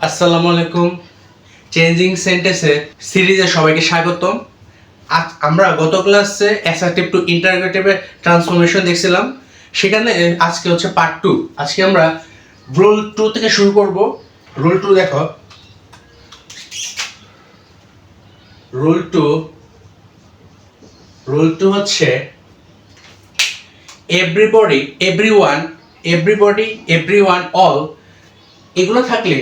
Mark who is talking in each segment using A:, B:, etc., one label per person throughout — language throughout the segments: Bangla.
A: আসসালামু আলাইকুম। চেঞ্জিং সেন্টেন্সের সিরিজে সবাইকে স্বাগতম। আজ আমরা গত ক্লাসে অ্যাসার্টিভ টু ইন্টারোগেটিভের ট্রান্সফরমেশন দেখছিলাম। সেখানে আজকে হচ্ছে পার্ট 2। আজকে আমরা রুল 2 থেকে শুরু করব। রুল 2 দেখো। রুল 2 হচ্ছে এভরিবডি, এভরিওয়ান, অল এগুলো থাকলে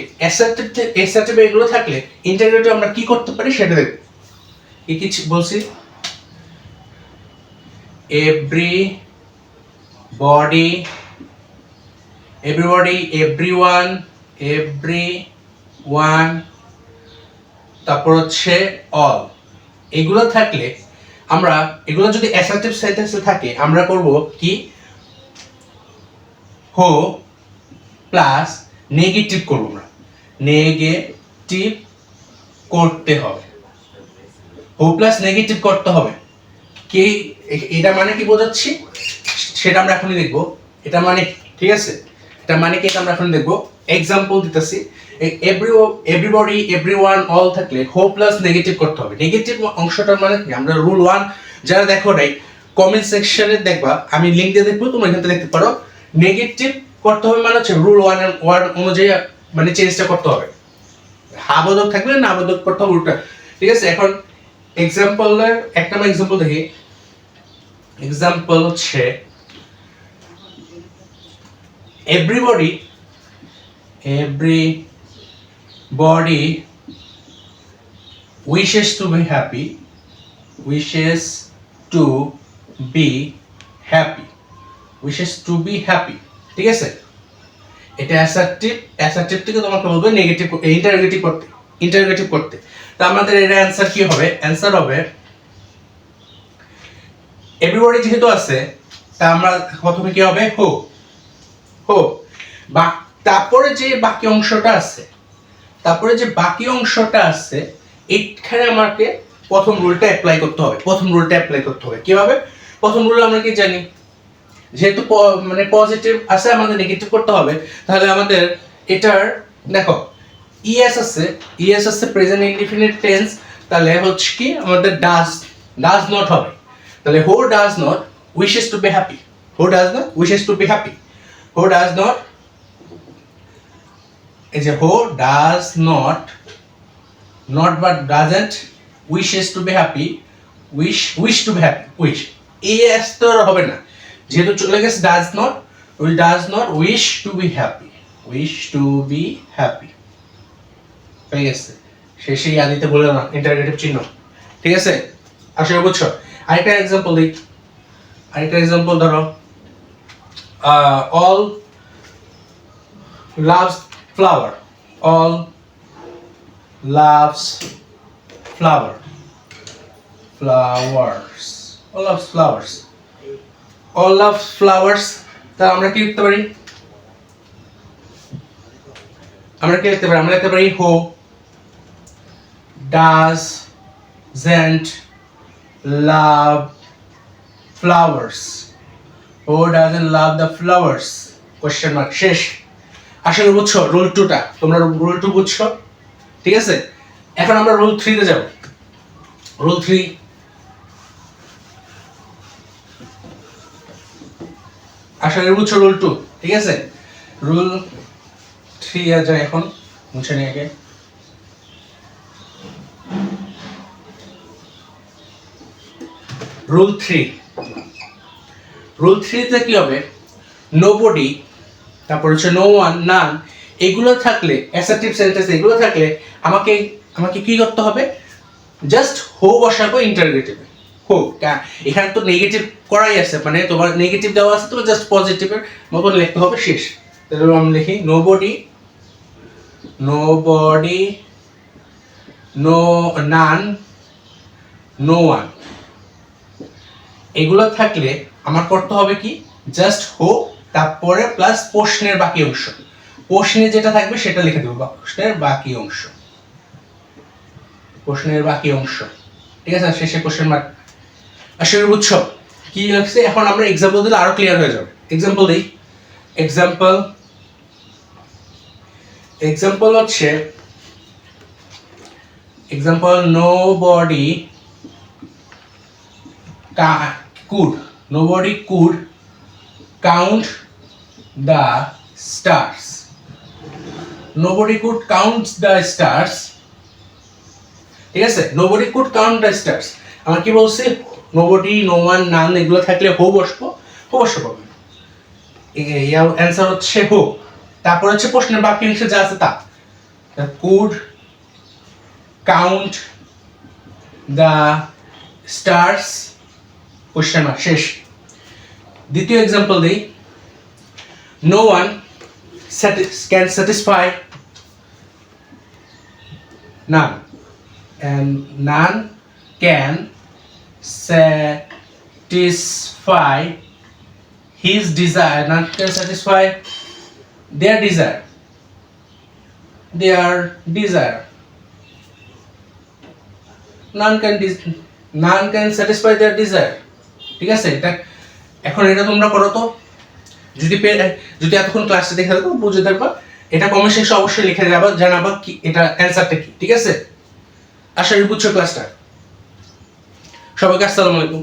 A: অ্যাসার্টিভ এগুলো থাকলে ইন্টারোগেটিভ আমরা কি করতে পারি সেটা দেখব। কি কি বলছি? এভরিবডি, এভরিওয়ান, তারপর হচ্ছে অল। এগুলো থাকলে আমরা, এগুলো যদি অ্যাসার্টিভ সেন্টেন্সে থাকে আমরা করব কি, হো প্লাস নেগেটিভ করব। আমরা নেগেটিভ করতে হবে, হো প্লাস নেগেটিভ করতে হবে। কি এটা মানে কি বোঝাচ্ছি সেটা আমরা এখনই দেখব। এটা মানে ঠিক আছে, এটা মানে কি এটা আমরা এখন দেখব। এক্সাম্পল দিতেছি। এভরিবডি, এভরিওয়ান, অল থাকলে হো প্লাস নেগেটিভ করতে হবে। নেগেটিভ অংশটা মানে কি, আমরা রুল 1 যারা দেখো নাই কমেন্ট সেকশনে দেখবা, আমি লিংক দিয়ে দেখবো, তোমরা এখান থেকে দেখতে পারো। নেগেটিভ করতে হবে মানে হচ্ছে রুল 1 অনুযায়ী মানে চেঞ্জটা করতে হবে। আবোধক থাকলে না আবোধক করতে হবে উল্টা। ঠিক আছে, এখন এক্সাম্পলের একটা আমরা এক্সাম্পল দেখি। এক্সাম্পল হচ্ছে everybody wishes to be happy, wishes to be happy, ঠিক আছে। এটা অ্যাসার্টিভ থেকে তোমাকে বলবে নেগেটিভ, ইন্টারোগেটিভ করতে। তো আমাদের এর অ্যান্সার কি হবে? অ্যান্সার হবে এভরিবডি যেহেতু আছে তা আমরা প্রথমে কি হবে, হো। তারপরে যে বাকি অংশটা আছে, এখানে আমাকে প্রথম রুলটা অ্যাপ্লাই করতে হবে। কিভাবে? প্রথম রুল আমরা কি জানি, যেহেতু মানে পজিটিভ আছে আমাদের নেগেটিভ করতে হবে। তাহলে আমাদের এটার দেখো ইএস আছে প্রেজেন্ট ইনডিফিনিট টেন্স। তাহলে হচ্ছে কি আমাদের ডাজ নট হবে। তাহলে হো does not wishes to be happy, হো does not is a who does not but doesn't wishes to be happy, wish to be happy, es তো হবে না, যেহেতু চলে গেছে does not wish to be happy, হয়ে গেছে। শেষে আদিতে বলে না ইন্টারোগেটিভ চিহ্ন। ঠিক আছে, আসলে বুঝছো। আরেকটা এক্সাম্পল ধরো, all loves flowers, all loves flowers। তা আমরা কি লিখতে পারি? আমরা লিখতে পারি who doesn't love flowers, question mark, শেষ। আসলে বুঝছো রুল 2টা, তোমরা রুল 2 বুঝছো? ঠিক আছে, এখন আমরা রুল 3 তে যাব। রুল 3 আসলে বুঝছো রুল 2? ঠিক আছে, রুল 3 এ যাই এখন, মুছে নিয়ে আগে। রুল 3 তে কি হবে? নোবডি, তারপর হচ্ছে নো ওয়ান, নান, এগুলো থাকলে অ্যাসার্টিভ সেন্টেন্স এগুলো থাকলে আমাকে কি করতে হবে? জাস্ট হো বসাবো ইন্টারোগেটিভে। হো, এখানে তো নেগেটিভ করাই আছে, মানে তোমার নেগেটিভ দেওয়া আছে, তোমার জাস্ট পজিটিভের মতন লিখতে হবে, শেষ। তাহলে আমি লিখি nobody, no none, no one. এগুলো থাকলে আমার করতে হবে কি, জাস্ট হো তারপরে প্লাস প্রশ্নের বাকি অংশ, প্রশ্নে যেটা থাকবে সেটা লিখে দেবো, প্রশ্নের বাকি অংশ। ঠিক আছে, শেষে কোশ্চেন মার্ক। আসলে বুঝছো কি লাগছে? এখন আমরা এক্সাম্পল দিলে আরো ক্লিয়ার হয়ে যাবে। এক্সাম্পল দিই। এক্সাম্পল হচ্ছে example nobody could count the stars. Nobody could count the stars. ঠিক আছে, nobody could count the stars. আমার কি বলছি, nobody, no one, none এগুলো থাকলে হো বসবো পাবে। অ্যান্সার হচ্ছে হো। তারপর হচ্ছে প্রশ্নের বাকি অংশে যা আছে তা could count the stars question mark শেষ। দ্বিতীয় এক্সাম্পল দেই, no one can satisfy none, and none can satisfy his desire, none can satisfy their desire, none can satisfy their desire। ঠিক আছে, এটা এখন এটা তোমরা করো তো, যদি এতক্ষণ ক্লাসটা দেখে থাকো বুঝে থাকবা, এটা কমেন্ট সেকশনে অবশ্যই লিখে জানাবা কি এটা অ্যানসারটা কি। ঠিক আছে, আশা করি বুঝছো ক্লাসটা। সবাইকে আসসালামু আলাইকুম।